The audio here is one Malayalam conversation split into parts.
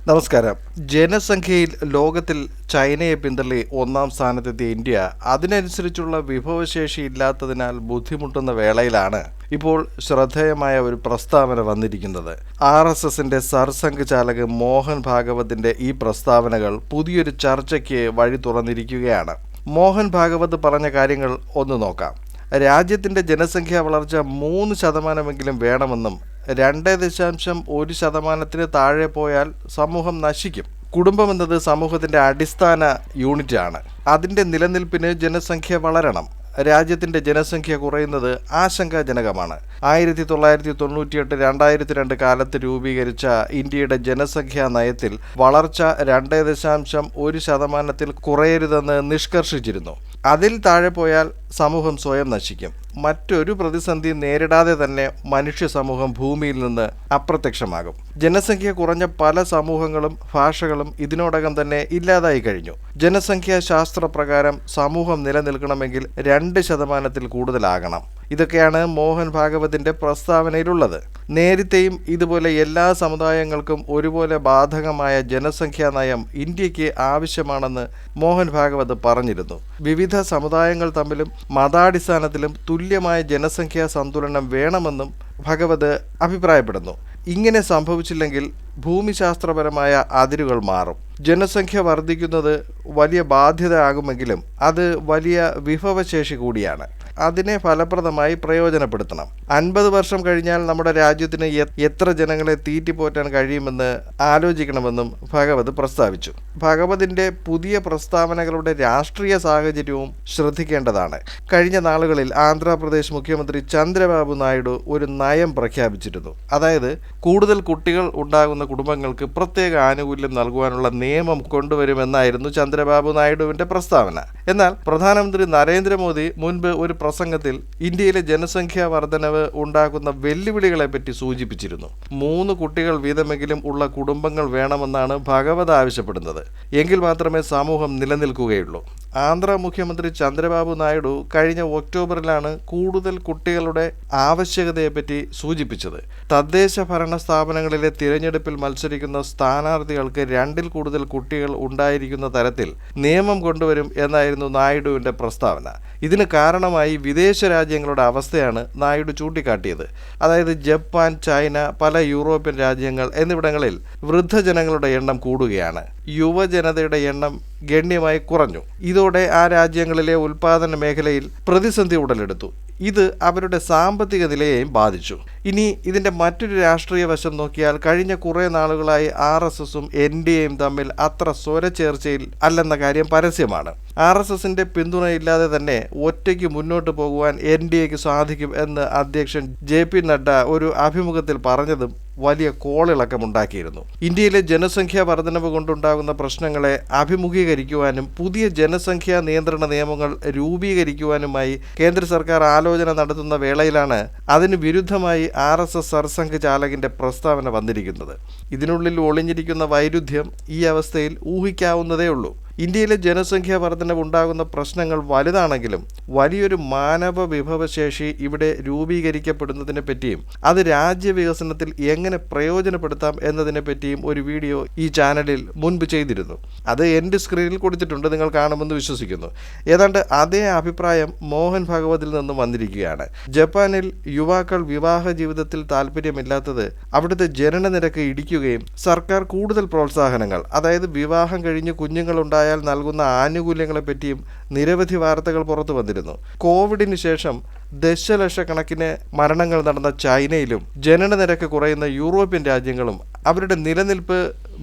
നമസ്കാരം. ജനസംഖ്യയിൽ ലോകത്തിൽ ചൈനയെ പിന്തള്ളി ഒന്നാം സ്ഥാനത്തെത്തിയ ഇന്ത്യ അതിനനുസരിച്ചുള്ള വിഭവശേഷി ഇല്ലാത്തതിനാൽ ബുദ്ധിമുട്ടുന്ന വേളയിലാണ് ഇപ്പോൾ ശ്രദ്ധേയമായ ഒരു പ്രസ്താവന വന്നിരിക്കുന്നത്. RSSന്റെ സർസംഘ് ചാലക് മോഹൻ ഭാഗവതിന്റെ ഈ പ്രസ്താവനകൾ പുതിയൊരു ചർച്ചയ്ക്ക് വഴി തുറന്നിരിക്കുകയാണ്. മോഹൻ ഭാഗവത് പറഞ്ഞ കാര്യങ്ങൾ ഒന്ന് നോക്കാം. രാജ്യത്തിന്റെ ജനസംഖ്യാ വളർച്ച 3% വേണമെന്നും 2.1% താഴെ പോയാൽ സമൂഹം നശിക്കും. കുടുംബം എന്നത് സമൂഹത്തിന്റെ അടിസ്ഥാന യൂണിറ്റാണ്. അതിന്റെ നിലനിൽപ്പിന് ജനസംഖ്യ വളരണം. രാജ്യത്തിന്റെ ജനസംഖ്യ കുറയുന്നത് ആശങ്കാജനകമാണ്. 1998-2002 കാലത്ത് രൂപീകരിച്ച ഇന്ത്യയുടെ ജനസംഖ്യാ നയത്തിൽ വളർച്ച 2.1% കുറയരുതെന്ന് നിഷ്കർഷിച്ചിരുന്നു. അതിൽ താഴെ പോയാൽ സമൂഹം സ്വയം നശിക്കും. മറ്റൊരു പ്രതിസന്ധി നേരിടാതെ തന്നെ മനുഷ്യ സമൂഹം ഭൂമിയിൽ നിന്ന് അപ്രത്യക്ഷമാകും. ജനസംഖ്യ കുറഞ്ഞ പല സമൂഹങ്ങളും ഭാഷകളും ഇതിനോടകം തന്നെ ഇല്ലാതായി കഴിഞ്ഞു. ജനസംഖ്യാ ശാസ്ത്രപ്രകാരം സമൂഹം നിലനിൽക്കണമെങ്കിൽ 2% കൂടുതലാകണം. ഇതൊക്കെയാണ് മോഹൻ ഭാഗവതിന്റെ പ്രസ്താവനയിലുള്ളത്. നേരത്തെയും ഇതുപോലെ എല്ലാ സമുദായങ്ങൾക്കും ഒരുപോലെ ബാധകമായ ജനസംഖ്യാ നയം ഇന്ത്യക്ക് ആവശ്യമാണെന്ന് മോഹൻ ഭാഗവത് പറഞ്ഞിരുന്നു. വിവിധ സമുദായങ്ങൾ തമ്മിലും മതാടിസ്ഥാനത്തിലും തുല്യമായ ജനസംഖ്യാ സന്തുലനം വേണമെന്നും ഭഗവത് അഭിപ്രായപ്പെടുന്നു. ഇങ്ങനെ സംഭവിച്ചില്ലെങ്കിൽ ഭൂമിശാസ്ത്രപരമായ അതിരുകൾ മാറും. ജനസംഖ്യ വർദ്ധിക്കുന്നത് വലിയ ബാധ്യതയാകുമെങ്കിലും അത് വലിയ വിഭവശേഷി കൂടിയാണ്. അതിനെ ഫലപ്രദമായി പ്രയോജനപ്പെടുത്തണം. 50 വർഷം കഴിഞ്ഞാൽ നമ്മുടെ രാജ്യത്തിന് എത്ര ജനങ്ങളെ തീറ്റിപ്പോറ്റാൻ കഴിയുമെന്ന് ആലോചിക്കണമെന്നും ഭഗവത് പ്രസ്താവിച്ചു. ഭഗവതിന്റെ പുതിയ പ്രസ്താവനകളുടെ രാഷ്ട്രീയ സാഹചര്യവും ശ്രദ്ധിക്കേണ്ടതാണ്. കഴിഞ്ഞ നാളുകളിൽ ആന്ധ്രാപ്രദേശ് മുഖ്യമന്ത്രി ചന്ദ്രബാബു നായിഡു ഒരു നയം പ്രഖ്യാപിച്ചിരുന്നു. അതായത് കൂടുതൽ കുട്ടികൾ ഉണ്ടാകുന്ന കുടുംബങ്ങൾക്ക് പ്രത്യേക ആനുകൂല്യം നൽകുവാനുള്ള നിയമം കൊണ്ടുവരുമെന്നായിരുന്നു ചന്ദ്രബാബു നായിഡുവിന്റെ പ്രസ്താവന. എന്നാൽ പ്രധാനമന്ത്രി നരേന്ദ്രമോദി മുൻപ് ഒരു പ്രസംഗത്തിൽ ഇന്ത്യയിലെ ജനസംഖ്യാ വർധനവ് ഉണ്ടാക്കുന്ന വെല്ലുവിളികളെപ്പറ്റി സൂചിപ്പിച്ചിരുന്നു. 3 കുട്ടികൾ വീതമെങ്കിലും ഉള്ള കുടുംബങ്ങൾ വേണമെന്നാണ് ഭഗവത് ആവശ്യപ്പെടുന്നത്. എങ്കിൽ മാത്രമേ സമൂഹം നിലനിൽക്കുകയുള്ളൂ. ആന്ധ്ര മുഖ്യമന്ത്രി ചന്ദ്രബാബു നായിഡു കഴിഞ്ഞ ഒക്ടോബറിലാണ് കൂടുതൽ കുട്ടികളുടെ ആവശ്യകതയെപ്പറ്റി സൂചിപ്പിച്ചത്. തദ്ദേശ ഭരണ സ്ഥാപനങ്ങളിലെ തിരഞ്ഞെടുപ്പിൽ മത്സരിക്കുന്ന സ്ഥാനാർത്ഥികൾക്ക് 2-ൽ കൂടുതൽ കുട്ടികൾ ഉണ്ടായിരിക്കുന്ന തരത്തിൽ നിയമം കൊണ്ടുവരും എന്നായിരുന്നു നായിഡുവിന്റെ പ്രസ്താവന. ഇതിന് കാരണമായി വിദേശ രാജ്യങ്ങളുടെ അവസ്ഥയാണ് നായിഡു ചൂണ്ടിക്കാട്ടിയത്. അതായത് ജപ്പാൻ, ചൈന, പല യൂറോപ്യൻ രാജ്യങ്ങൾ എന്നിവിടങ്ങളിൽ വൃദ്ധജനങ്ങളുടെ എണ്ണം കൂടുകയാണ്. യുവജനതയുടെ എണ്ണം ഗണ്യമായി കുറഞ്ഞു. ഇതോടെ ആ രാജ്യങ്ങളിലെ ഉൽപാദന മേഖലയിൽ പ്രതിസന്ധി ഉടലെടുത്തു. ഇത് അവരുടെ സാമ്പത്തിക നിലയെയും ബാധിച്ചു. ഇനി ഇതിന്റെ മറ്റൊരു രാഷ്ട്രീയ വശം നോക്കിയാൽ കഴിഞ്ഞ കുറേ നാളുകളായി RSSും NDAയും തമ്മിൽ അത്ര സ്വരച്ചേർച്ചയിൽ അല്ലെന്ന കാര്യം പരസ്യമാണ്. RSSന്റെ പിന്തുണയില്ലാതെ തന്നെ ഒറ്റയ്ക്ക് മുന്നോട്ട് പോകുവാൻ NDAക്ക് സാധിക്കും എന്ന് അധ്യക്ഷൻ JP നഡ്ഡ ഒരു അഭിമുഖത്തിൽ പറഞ്ഞതും വലിയ കോളിളക്കമുണ്ടാക്കിയിരുന്നു. ഇന്ത്യയിലെ ജനസംഖ്യാ വർധനവ് കൊണ്ടുണ്ടാകുന്ന പ്രശ്നങ്ങളെ അഭിമുഖീകരിക്കുവാനും പുതിയ ജനസംഖ്യാ നിയന്ത്രണ നിയമങ്ങൾ രൂപീകരിക്കുവാനുമായി കേന്ദ്ര സർക്കാർ ആലോചന നടത്തുന്ന വേളയിലാണ് അതിന് വിരുദ്ധമായി RSS സർസംഘ് ചാലകിന്റെ പ്രസ്താവന വന്നിരിക്കുന്നത്. ഇതിനുള്ളിൽ ഒളിഞ്ഞിരിക്കുന്ന വൈരുദ്ധ്യം ഈ അവസ്ഥയിൽ ഊഹിക്കാവുന്നതേയുള്ളൂ. ഇന്ത്യയിലെ ജനസംഖ്യാ വർധനവ് ഉണ്ടാകുന്ന പ്രശ്നങ്ങൾ വലുതാണെങ്കിലും വലിയൊരു മാനവ വിഭവശേഷി ഇവിടെ രൂപീകരിക്കപ്പെടുന്നതിനെ പറ്റിയും അത് രാജ്യവികസനത്തിൽ എങ്ങനെ പ്രയോജനപ്പെടുത്താം എന്നതിനെ പറ്റിയും ഒരു വീഡിയോ ഈ ചാനലിൽ മുൻപ് ചെയ്തിരുന്നു. അത് എൻ്റെ സ്ക്രീനിൽ കൊടുത്തിട്ടുണ്ട്, നിങ്ങൾ കാണുമെന്ന് വിശ്വസിക്കുന്നു. ഏതാണ്ട് അതേ അഭിപ്രായം മോഹൻ ഭാഗവതിൽ നിന്നും വന്നിരിക്കുകയാണ്. ജപ്പാനിൽ യുവാക്കൾ വിവാഹ ജീവിതത്തിൽ താല്പര്യമില്ലാത്തത് അവിടുത്തെ ജനന നിരക്ക് ഇടിക്കുകയും സർക്കാർ കൂടുതൽ പ്രോത്സാഹനങ്ങൾ, അതായത് വിവാഹം കഴിഞ്ഞ് കുഞ്ഞുങ്ങളുണ്ടായ നൽകുന്ന ആനുകൂല്യങ്ങളെപ്പറ്റിയും നിരവധി വാർത്തകൾ പുറത്തു വന്നിരുന്നു. കോവിഡിന് ശേഷം ദശലക്ഷക്കണക്കിന് മരണങ്ങൾ നടന്ന ചൈനയിലും ജനന നിരക്ക് കുറയുന്ന യൂറോപ്യൻ രാജ്യങ്ങളും അവരുടെ നിലനിൽപ്പ്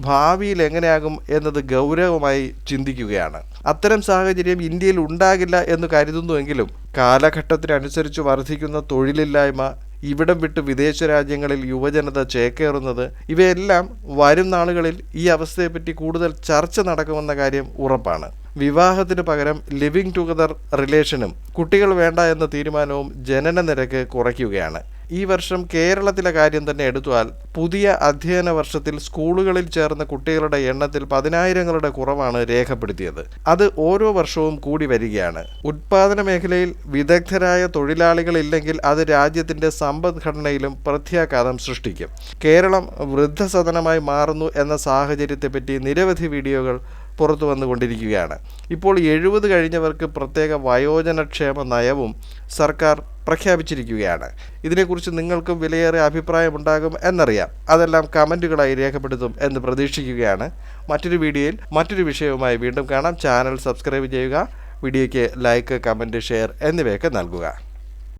ഭാവിയിൽ എങ്ങനെയാകും എന്നത് ഗൗരവമായി ചിന്തിക്കുകയാണ്. അത്തരം സാഹചര്യം ഇന്ത്യയിൽ ഉണ്ടാകില്ല എന്ന് കരുതുന്നുവെങ്കിലും കാലഘട്ടത്തിനനുസരിച്ച് വർദ്ധിക്കുന്ന തൊഴിലില്ലായ്മ, ഇവിടം വിട്ട് വിദേശ രാജ്യങ്ങളിൽ യുവജനത ചേക്കേറുന്നത്, ഇവയെല്ലാം വരും നാളുകളിൽ ഈ അവസ്ഥയെപ്പറ്റി കൂടുതൽ ചർച്ച നടക്കുമെന്ന കാര്യം ഉറപ്പാണ്. വിവാഹത്തിന് പകരം ലിവിങ് ടുഗദർ റിലേഷനും കുട്ടികൾ വേണ്ട എന്ന തീരുമാനവും ജനന നിരക്ക് കുറയ്ക്കുകയാണ്. ഈ വർഷം കേരളത്തിലെ കാര്യം തന്നെ എടുത്താൽ പുതിയ അധ്യയന വർഷത്തിൽ സ്കൂളുകളിൽ ചേർന്ന കുട്ടികളുടെ എണ്ണത്തിൽ 10,000ങ്ങളുടെ കുറവാണ് രേഖപ്പെടുത്തിയത്. അത് ഓരോ വർഷവും കൂടി വരികയാണ്. ഉത്പാദന മേഖലയിൽ വിദഗ്ധരായ തൊഴിലാളികളില്ലെങ്കിൽ അത് രാജ്യത്തിന്റെ സമ്പദ്ഘടനയിലും പ്രത്യാഘാതം സൃഷ്ടിക്കും. കേരളം വൃദ്ധസദനമായി മാറുന്നു എന്ന സാഹചര്യത്തെപ്പറ്റി നിരവധി വീഡിയോകൾ പുറത്തു വന്നുകൊണ്ടിരിക്കുകയാണ്. ഇപ്പോൾ 70 കഴിഞ്ഞവർക്ക് പ്രത്യേക വയോജനക്ഷേമ നയവും സർക്കാർ പ്രഖ്യാപിച്ചിരിക്കുകയാണ്. ഇതിനെക്കുറിച്ച് നിങ്ങൾക്കും വിലയേറിയ അഭിപ്രായമുണ്ടാകും എന്നറിയാം. അതെല്ലാം കമൻറ്റുകളായി രേഖപ്പെടുത്തും എന്ന് പ്രതീക്ഷിക്കുകയാണ്. മറ്റൊരു വീഡിയോയിൽ മറ്റൊരു വിഷയവുമായി വീണ്ടും കാണാം. ചാനൽ സബ്സ്ക്രൈബ് ചെയ്യുക. വീഡിയോയ്ക്ക് ലൈക്ക്, കമൻറ്റ്, ഷെയർ എന്നിവയൊക്കെ നൽകുക.